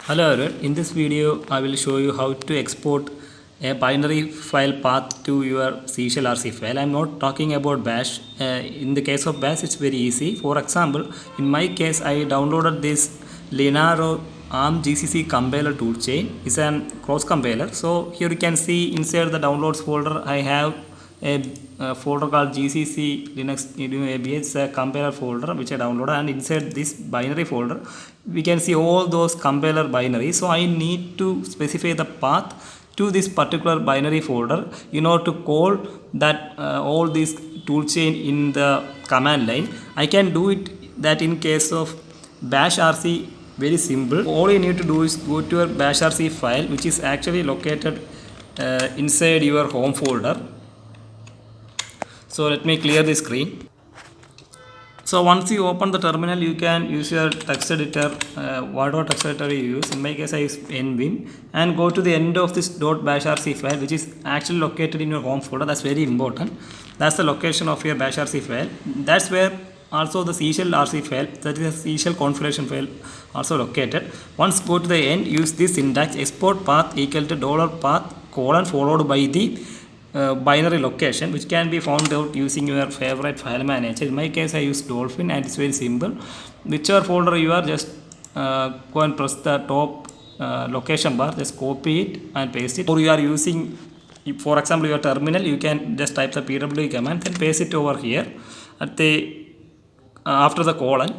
Hello everyone, in this video I will show you how to export a binary file path to your C shell RC file. I am not talking about bash. In the case of bash it's very easy. For example, in my case I downloaded this Linaro ARM GCC compiler toolchain. It's a cross compiler. So here you can see inside the downloads folder I have a folder called GCC Linux ABS compiler folder which I downloaded, and inside this binary folder we can see all those compiler binaries. So I need to specify the path to this particular binary folder in order to call that all these toolchain in the command line. I can do it that in case of bash RC, very simple. All you need to do is go to your bash RC file, which is actually located inside your home folder. So let me clear the screen. So once you open the terminal, you can use your text editor, whatever text editor you use. In my case I use NVim, and go to the end of this .bashrc file, which is actually located in your home folder. That's very important. That's the location of your bashrc file. That's where also the C shell RC file, that is a C shell configuration file, also located. Once go to the end, use this syntax: export path equal to $path colon followed by the binary location, which can be found out using your favorite file manager. In my case I use Dolphin, and it's very simple. Whichever folder you are, just go and press the top location bar, just copy it and paste it. Or you are using, for example, your terminal, you can just type the pwd command and paste it over here at the after the colon.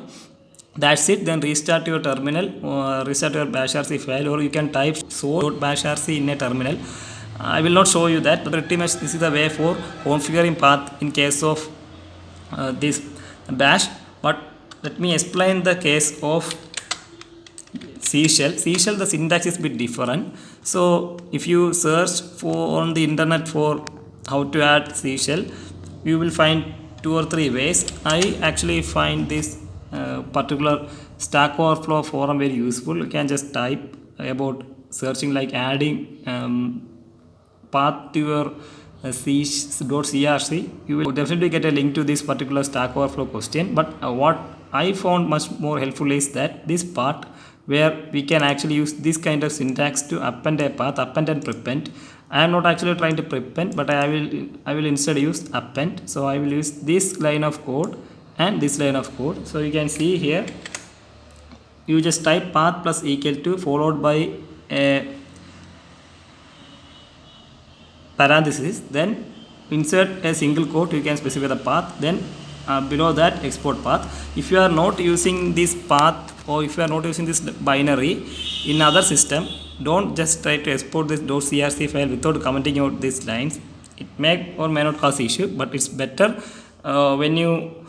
That's it. Then restart your terminal, restart your bashrc file, or you can type source.bashrc in a terminal. I will not show you that, but pretty much this is the way for configuring path in case of this bash. But let me explain the case of C shell. C shell, the syntax is a bit different. So if you search on the internet for how to add C shell, you will find 2 or 3 ways. I actually find this particular Stack Overflow forum very useful. You can just type about searching like adding path to your C.crc. You will definitely get a link to this particular Stack Overflow question. But what I found much more helpful is that this part where we can actually use this kind of syntax to append a path, append and prepend. I am not actually trying to prepend, but I will instead use append. So I will use this line of code and this line of code. So you can see here, you just type path plus equal to followed by a parenthesis, then insert a single quote, you can specify the path, then below that export path. If you are not using this path, or if you are not using this binary in other system, don't just try to export this .crc file without commenting out these lines. It may or may not cause issue, but it's better when you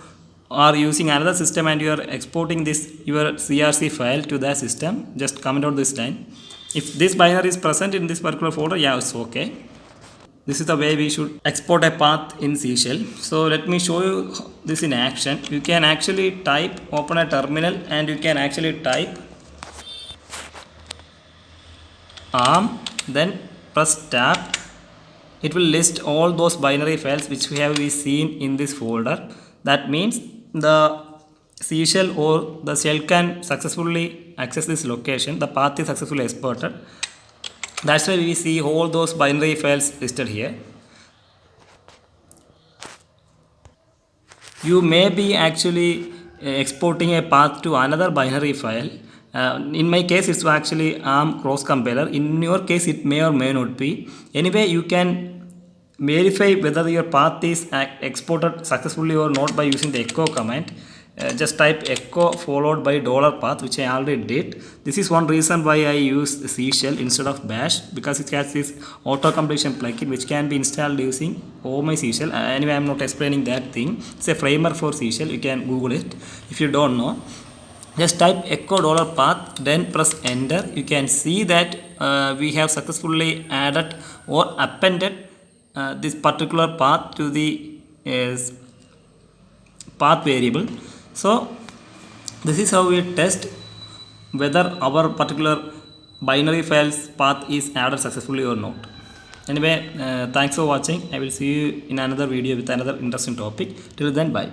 are using another system and you are exporting this your crc file to that system, just comment out this line. If this binary is present in this particular folder, yeah, it's okay. This is the way we should export a path in C shell. So let me show you this in action. You can actually type, open a terminal, and you can actually type ARM, then press tab. It will list all those binary files which we have seen in this folder. That means the C shell or the shell can successfully access this location. The path is successfully exported. That's why we see all those binary files listed here. You may be actually exporting a path to another binary file. In my case, it's actually ARM cross compiler. In your case, it may or may not be. Anyway, you can verify whether your path is exported successfully or not by using the echo command. Just type echo followed by $path, which I already did. This is one reason why I use C shell instead of bash, because it has this auto completion plugin which can be installed using my C shell. Anyway, I am not explaining that thing. It's a framework for C shell. You can Google it if you don't know. Just type echo $path, then press enter. You can see that we have successfully added or appended this particular path to the path variable. So this is how we test whether our particular binary files path is added successfully or not. Anyway, thanks for watching. I will see you in another video with another interesting topic. Till then, bye.